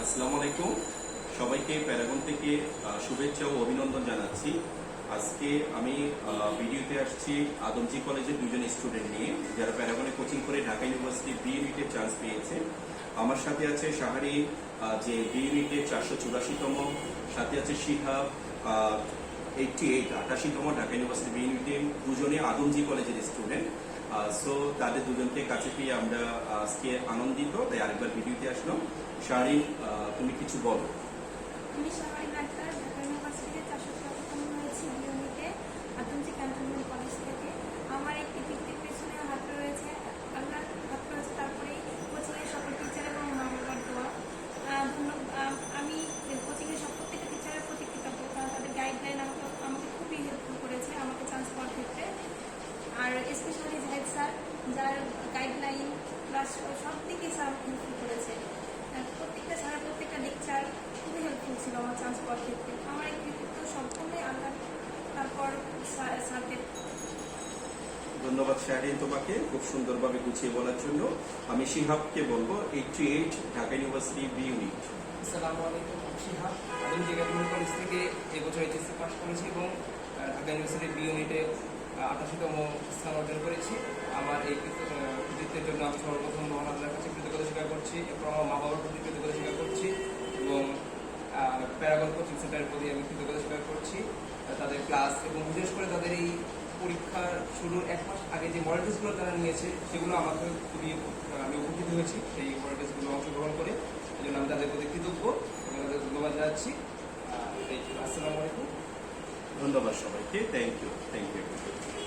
আসসালামু আলাইকুম, সবাইকে প্যারাগন থেকে শুভেচ্ছা ও অভিনন্দন জানাচ্ছি। আজকে আমি ভিডিওতে আসছি আদমজি কলেজের দুজন স্টুডেন্ট নিয়ে, যারা প্যারাগনে কোচিং করে ঢাকা ইউনিভার্সিটি বি ইউনিটের চান্স পেয়েছে। আমার সাথে আছে শাহারি, যে বি ইউনিটের 484তম, সাথে আছে শিহাব 88তম ঢাকা ইউনিভার্সিটি বি ইউনিটে, দুজনে আদমজি কলেজের স্টুডেন্ট। সো তাদের দুজনকে কাছে পেয়ে আমরা আজকে আনন্দিত, তাই আরেকবার ভিডিওতে আসলাম। শাহারি, তুমি কিছু বলো। আমি শাহরিন আক্তার, ঢাকা ইউনিভার্সিটিতে 474তম হয়েছি বি ইউনিটে, আদমজি ক্যান্টনমেন্ট কলেজ থেকে। আমার একটি বৃত্তির পেছনে হাত রয়েছে, আল্লাহর হাত রয়েছে, তারপরেই কোচিংয়ের সকল টিচার এবং মা বাবার দোয়া। আমি কোচিংয়ের প্রত্যেকটা টিচারের প্রতি কৃতজ্ঞ, কারণ তাদের গাইডলাইন আমাকে খুবই হেল্পফুল করেছে আমাকে চান্স পাওয়ার ক্ষেত্রে। আর স্পেশালি জাহেদ স্যার, যার গাইডলাইন প্লাস সব দিকে স্যার আমাকে হেল্পফুল করেছে। প্রত্যেকটা স্যারের প্রত্যেকটা লেকচার খুবই হেল্পফুল ছিল আমার চান্স পাওয়ার ক্ষেত্রে। আমার এই কৃতিত্ব সম্পূর্ণই আল্লাহ, তারপর স্যারদের। ধন্যবাদ শাহরিন তোমাকে খুব সুন্দরভাবে গুছিয়ে বলার জন্য। আমি শিহাবকে বলবো, 88 ঢাকা ইউনিভার্সিটি বি ইউনিট। আসসালামু আলাইকুম, আমি শিহাব আদমজি ক্যান্টনমেন্ট কলেজ থেকে এবছর এইচএসসি পাস করেছি এবং ঢাকা ইউনিভার্সিটির বি ইউনিটে 88তম স্থান অর্জন করেছি। আমার এই কৃতিত্বের জন্য আমি সর্বপ্রথম মহান আল্লাহর কাছে কৃতজ্ঞতা স্বীকার করছি, এরপর আমার মা বাবার প্রতি কৃতজ্ঞতা স্বীকার করছি এবং প্যারাগন কোচিং সেন্টারের প্রতি আমি কৃতজ্ঞতা স্বীকার করছি। তাদের ক্লাস এবং বিশেষ করে তাদের এই পরীক্ষার শুরুর 1 মাস আগে যে মডেল টেস্টগুলো তারা নিয়েছে, সেগুলো আমাকে খুবই আমি উপকৃত হয়েছি সেই মডেল টেস্টগুলো অংশগ্রহণ করে। এই জন্য আমি তাদের প্রতি কৃতজ্ঞ এবং তাদের ধন্যবাদ জানাচ্ছি। আসসালামু আলাইকুম। ধন্যবাদ সবাইকে, থ্যাংক ইউ।